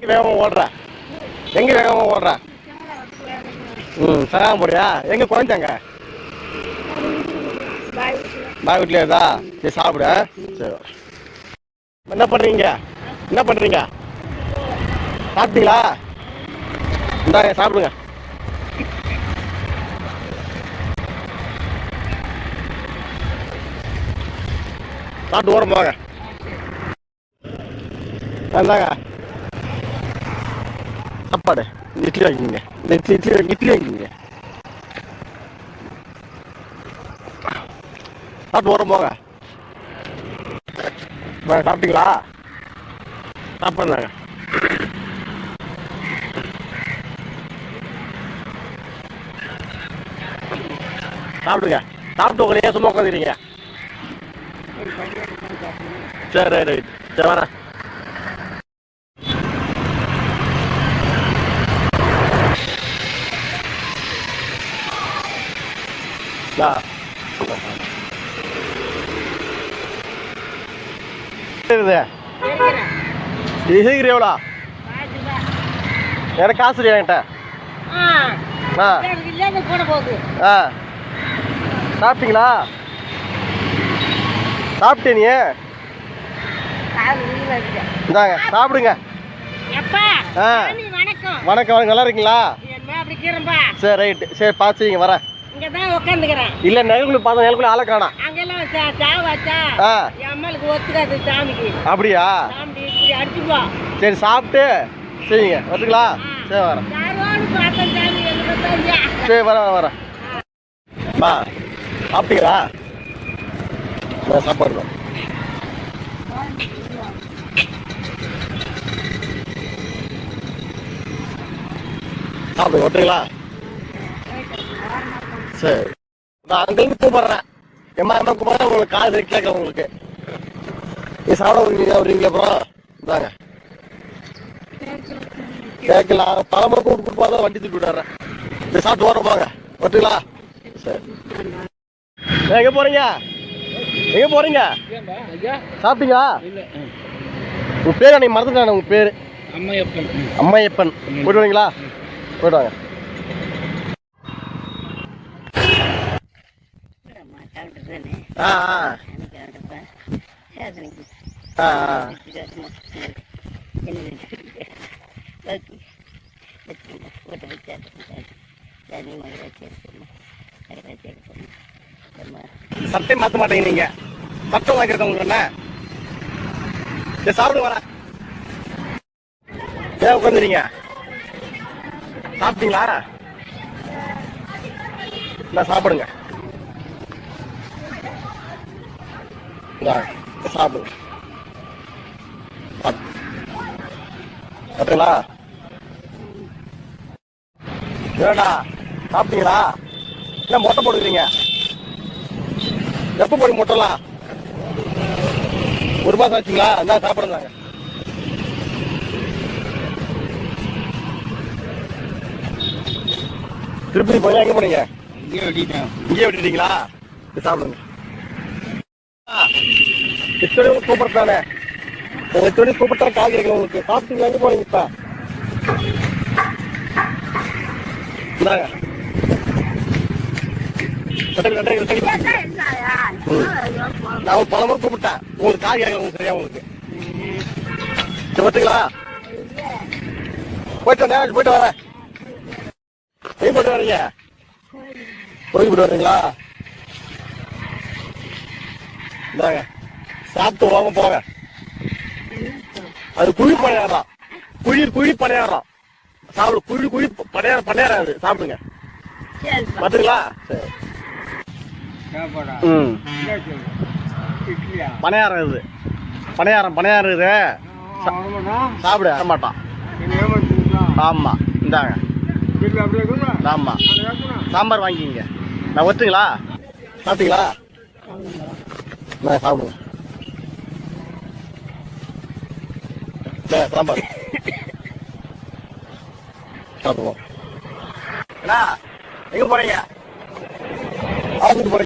வேகமாக ஓடுற எங்கே வேகமாக ஓடுற? சகாம போறியா? எங்கே குறைஞ்சாங்க? பாய் வீட்லேயே இருந்தா சரி சாப்பிடு. சரி என்ன பண்ணுறீங்க? என்ன பண்ணுறீங்க? சாப்பிட்டீங்களா? இந்தாங்க சாப்பிடுங்க. சாப்பிட்டு ஓரம் போங்க. இந்தாங்க சாப்பாடு. இட்லி வாங்கிக்கிங்க. இந்த இட்லி வாங்கிக்கிங்க. சாப்பிட்டு ஓரம் போங்க. சாப்பிட்டீங்களா? சாப்பிட்றாங்க. சாப்பிடுங்க. சாப்பிட்டு உங்களையே சும்மா உட்காந்துக்கிறீங்க. சரி ரைட் சரி வரேன். எவ்வளோ எனக்கு காசு என்கிட்ட. சாப்பிட்டீங்களா? சாப்பிட்டே நீ? இந்தாங்க சாப்பிடுங்க. வணக்கம் வணக்கம். நல்லா இருக்கீங்களா? சரி ரைட்டு சரி பார்த்து செய்யுங்க வரேன். இல்ல நெல்குள்ள பார்த்தா நெல்குள்ள ஆளை காணோம். அப்படியா? சரி சாப்பிட்டு செய்யுங்க. வந்துங்களா? சரி வரேன். சரி வரேன் வரேன். சாப்பிட்டீங்களா? சாப்பாடு சாப்பிடுங்க. ஓட்டுங்களா? சரி நான் அங்கிருந்து கூப்பிடுறேன். எம்மா கூப்பிடுறேன். உங்களுக்கு கால் கேட்க உங்களுக்கு நீ சாப்பிட வருவீங்க. அப்புறம் இந்தாங்க கேட்கலாம். பழமுறை கூப்பிட்டு போதான் வண்டி தூக்கி விட்டுறேன். நீ சாப்பிட்டு ஓட போங்க. ஓட்டுங்களா? சரி எங்க போறீங்க? எங்க போறீங்க? சாப்பிட்டீங்களா? உங்க பேர் அன்னைக்கு மறந்துட்டானே. உங்க பேரு அம்மையப்பன். அம்மையப்பன். போயிட்டு வரீங்களா? போயிட்டு வாங்க. சட்டை மாற்ற மாட்டேங்க நீங்க. சட்டம் வாங்கிறது உங்களுக்கு என்ன? சாப்பிடு வரேன். ஏன் உட்காந்துறீங்க? சாப்பிட்டீங்களா? சாப்பிடுங்க. சாப்பிடுங்க. சாப்பிட்டீங்களா? ஏடா சாப்பிட்டீங்களா? என்ன மொட்டை போடுக்கிறீங்க? எப்ப போய் மொட்டலாம்? ஒரு மாசம் ஆச்சுங்களா? என்ன சாப்பிடுறாங்க? திருப்பதி போய் எங்க போனீங்க? இங்கே விட்டுட்டீங்களா? சாப்பிடுங்க. இத்தனை கூப்பிடுறானே. இத்தனை கூப்பிட்டா கால் கிடைக்கல உங்களுக்கு. சாப்பிட்டீங்களா? எங்க போறீங்க இப்ப? இந்தாங்க நான் பலமுறை கூப்பிட்டேன். உங்களுக்கு கால் கிடைக்கல உங்களுக்கு. சரியா உங்களுக்கு பார்த்துங்களா? போயிட்டு வரேன். போயிட்டு வரேன். எங்க போயிட்டு வரீங்க? போயிட்டு வரீங்களா? இந்தாங்க சாப்பிட்டு வாங்க போங்க. அது குழி பணியாரம். குழி பணியாரம் சாப்பிடு. குழி பணியாரம் அது சாப்பிடுங்க. பார்த்துங்களா? சரி பணியாரம் இது. பணியாரம் இது சாப்பிடு. மாட்டான். ஆமா இந்தாங்க. ஆமா சாம்பார் வாங்கிக்கிங்க. நான் ஒத்துங்களா? சாப்பிட்டீங்களா? நான் சாப்பிடுங்க. சாம்பார் சாப்பிடுவோம். எங்க போறீங்க? ஆஃபீஸ் போறீங்க?